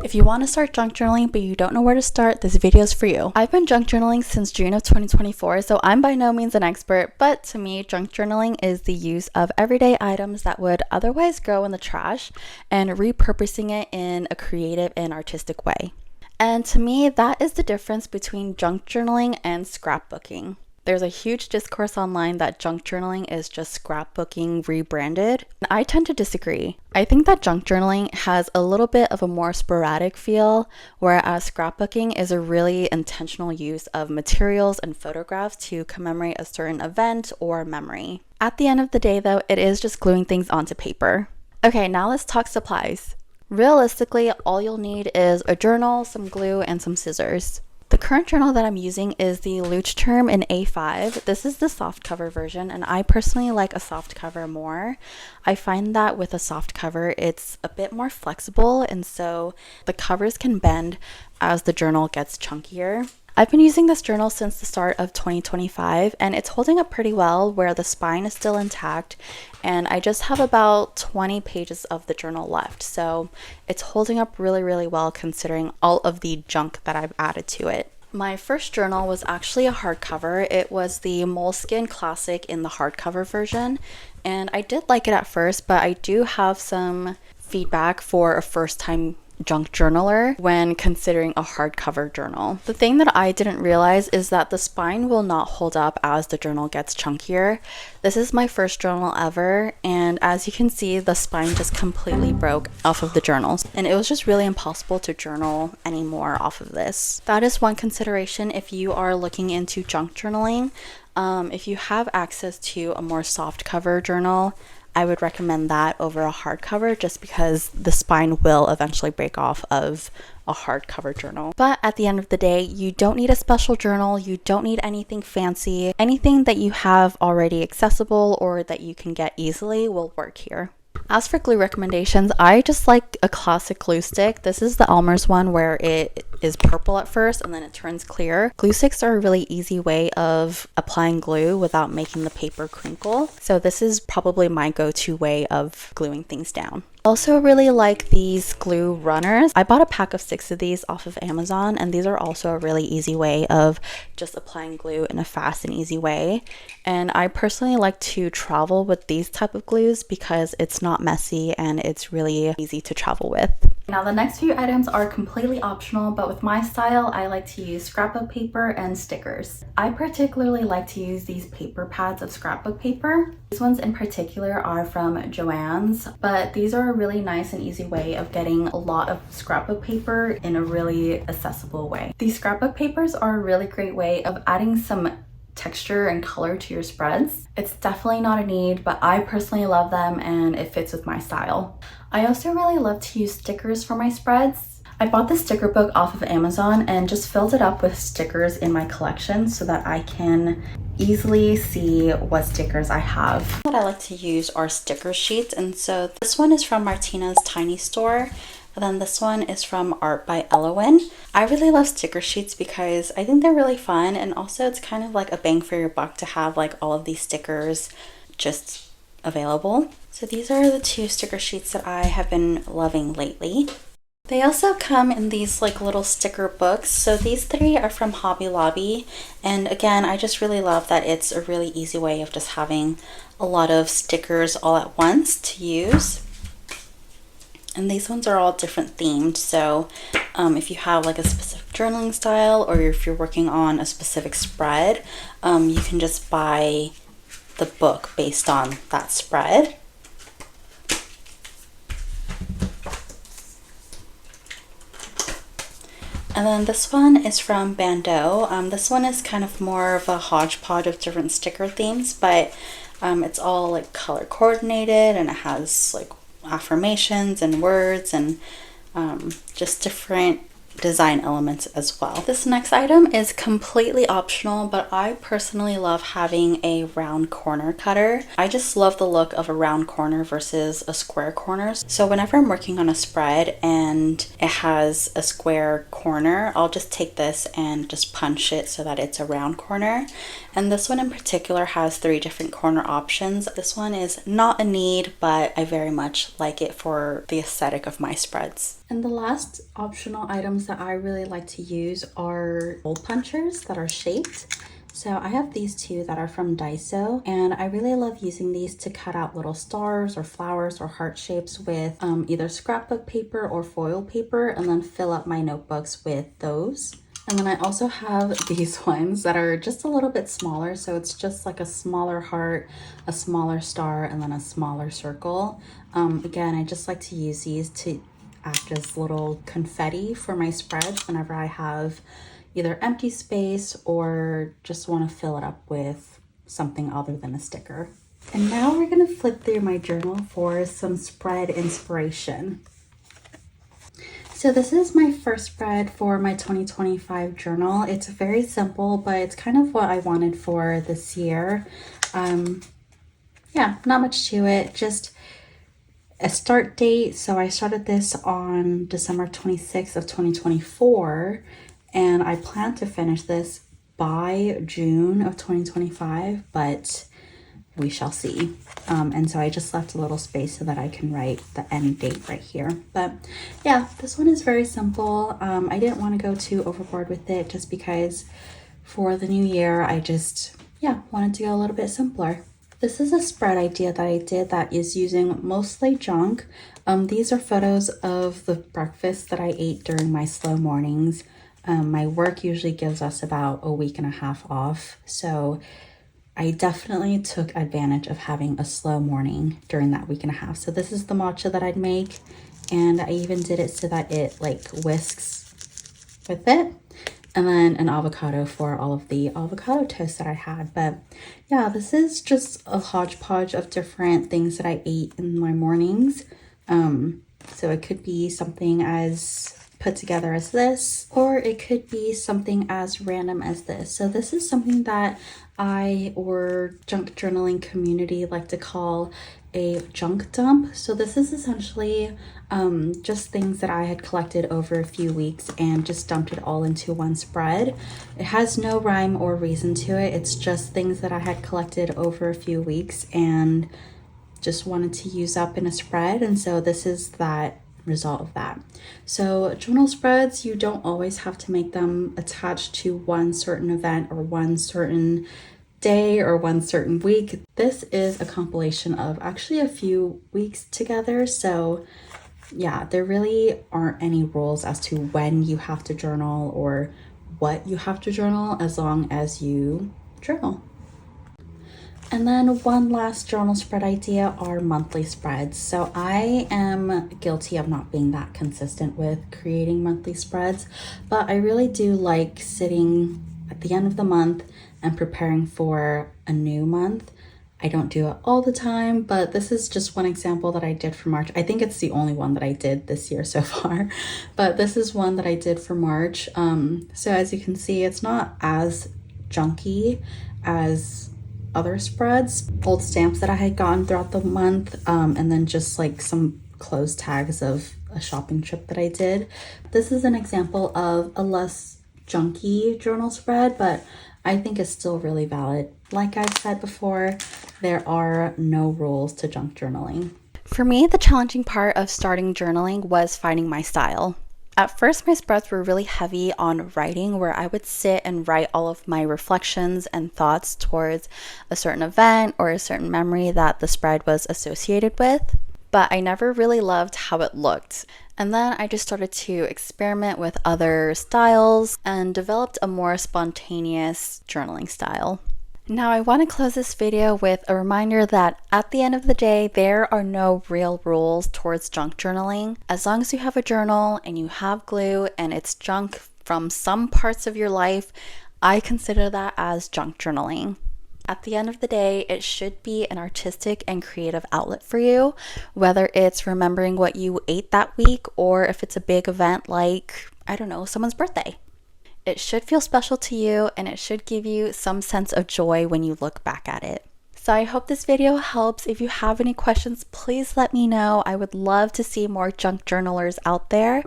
If you want to start junk journaling but you don't know where to start, this video is for you. I've been junk journaling since June of 2024, so I'm by no means an expert, but to me, junk journaling is the use of everyday items that would otherwise go in the trash and repurposing it in a creative and artistic way. And to me, that is the difference between junk journaling and scrapbooking. There's a huge discourse online that junk journaling is just scrapbooking rebranded. I tend to disagree. I think that junk journaling has a little bit of a more sporadic feel, whereas scrapbooking is a really intentional use of materials and photographs to commemorate a certain event or memory. At the end of the day, though, it is just gluing things onto paper. Okay, now let's talk supplies. Realistically, all you'll need is a journal, some glue, and some scissors. The current journal that I'm using is the Term in A5. This is the soft cover version, and I personally like a soft cover more. I find that with a soft cover, it's a bit more flexible, and so the covers can bend as the journal gets chunkier. I've been using this journal since the start of 2025, and it's holding up pretty well where the spine is still intact, and I just have about 20 pages of the journal left, so it's holding up really well considering all of the junk that I've added to it. My first journal was actually a hardcover. It was the Moleskine Classic in the hardcover version, and I did like it at first, but I do have some feedback for a first-time junk journaler when considering a hardcover journal. The thing that I didn't realize is that the spine will not hold up as the journal gets chunkier. This is my first journal ever, and as you can see, the spine just completely broke off of the journals, and it was just really impossible to journal anymore off of this. That is one consideration if you are looking into junk journaling. If you have access to a more soft cover journal, I would recommend that over a hardcover just because the spine will eventually break off of a hardcover journal. But at the end of the day, you don't need a special journal, you don't need anything fancy. Anything that you have already accessible or that you can get easily will work here. As for glue recommendations, I just like a classic glue stick. This is the Elmer's one where it is purple at first and then it turns clear. Glue sticks are a really easy way of applying glue without making the paper crinkle. So this is probably my go-to way of gluing things down. Also really like these glue runners. I bought a pack of 6 of these off of Amazon, and these are also a really easy way of just applying glue in a fast and easy way. And I personally like to travel with these type of glues because it's not messy and it's really easy to travel with. Now the next few items are completely optional, but with my style, I like to use scrapbook paper and stickers. I particularly like to use these paper pads of scrapbook paper. These ones in particular are from Joann's, but these are a really nice and easy way of getting a lot of scrapbook paper in a really accessible way. These scrapbook papers are a really great way of adding some texture and color to your spreads. It's definitely not a need, but I personally love them and it fits with my style. I also really love to use stickers for my spreads. I bought this sticker book off of Amazon and just filled it up with stickers in my collection so that I can easily see what stickers I have. What I like to use are sticker sheets, and so this one is from Martina's Tiny Store. And then this one is from Art by Elowen. I really love sticker sheets because I think they're really fun, and also it's kind of like a bang for your buck to have like all of these stickers just available. So these are the 2 sticker sheets that I have been loving lately. They also come in these like little sticker books. So these 3 are from Hobby Lobby, and again, I just really love that it's a really easy way of just having a lot of stickers all at once to use. And these ones are all different themed, so if you have like a specific journaling style or if you're working on a specific spread, you can just buy the book based on that spread. And then this one is from Bandeau. This one is kind of more of a hodgepodge of different sticker themes, but it's all like color coordinated and it has like affirmations and words and just different design elements as well. This next item is completely optional, but I personally love having a round corner cutter. I just love the look of a round corner versus a square corner. So whenever I'm working on a spread and it has a square corner, I'll just take this and just punch it so that it's a round corner. And this one in particular has 3 different corner options. This one is not a need, but I very much like it for the aesthetic of my spreads. And the last optional items that I really like to use are hole punchers that are shaped. So I have these 2 that are from Daiso, and I really love using these to cut out little stars or flowers or heart shapes with either scrapbook paper or foil paper, and then fill up my notebooks with those. And then I also have these ones that are just a little bit smaller. So it's just like a smaller heart, a smaller star, and then a smaller circle. Again, I just like to use these to act as little confetti for my spreads whenever I have either empty space or just want to fill it up with something other than a sticker. And now we're going to flip through my journal for some spread inspiration. So this is my first spread for my 2025 journal. It's very simple, but it's kind of what I wanted for this year. Yeah, not much to it, just a start date. So I started this on December 26th of 2024, and I plan to finish this by June of 2025, but we shall see. And so I just left a little space so that I can write the end date right here. But yeah, this one is very simple. I didn't want to go too overboard with it just because for the new year, I just, wanted to go a little bit simpler. This is a spread idea that I did that is using mostly junk. These are photos of the breakfast that I ate during my slow mornings. My work usually gives us about a week and a half off. So I definitely took advantage of having a slow morning during that week and a half. So this is the matcha that I'd make, and I even did it so that it like whisks with it. And then an avocado for all of the avocado toast that I had. But yeah, this is just a hodgepodge of different things that I ate in my mornings. So it could be something as put together as this, or it could be something as random as this. So this is something that I or junk journaling community like to call a junk dump. So this is essentially just things that I had collected over a few weeks and just dumped it all into one spread. It has no rhyme or reason to it. It's just things that I had collected over a few weeks and just wanted to use up in a spread. And so this is that result of that. So journal spreads, you don't always have to make them attached to one certain event or one certain day or one certain week. This is a compilation of actually a few weeks together. So yeah, there really aren't any rules as to when you have to journal or what you have to journal as long as you journal. And then one last journal spread idea are monthly spreads. So I am guilty of not being that consistent with creating monthly spreads, but I really do like sitting at the end of the month and preparing for a new month. I don't do it all the time, but this is just one example that I did for March. I think it's the only one that I did this year so far, but this is one that I did for March. So as you can see, it's not as junky as other spreads, old stamps that I had gotten throughout the month, and then just like some clothes tags of a shopping trip that I did. This is an example of a less junky journal spread, but I think it's still really valid. Like I've said before, there are no rules to junk journaling. For me, the challenging part of starting journaling was finding my style. At first, my spreads were really heavy on writing, where I would sit and write all of my reflections and thoughts towards a certain event or a certain memory that the spread was associated with. But I never really loved how it looked. And then I just started to experiment with other styles and developed a more spontaneous journaling style. Now I want to close this video with a reminder that at the end of the day, there are no real rules towards junk journaling. As long as you have a journal and you have glue and it's junk from some parts of your life, I consider that as junk journaling. At the end of the day, it should be an artistic and creative outlet for you, whether it's remembering what you ate that week or if it's a big event like I don't know, someone's birthday. It should feel special to you, and it should give you some sense of joy when you look back at it. So I hope this video helps. If you have any questions, please let me know. I would love to see more junk journalers out there.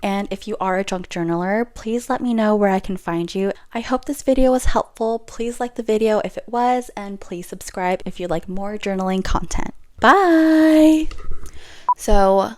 And if you are a junk journaler, please let me know where I can find you. I hope this video was helpful. Please like the video if it was, and please subscribe if you like more journaling content. Bye! So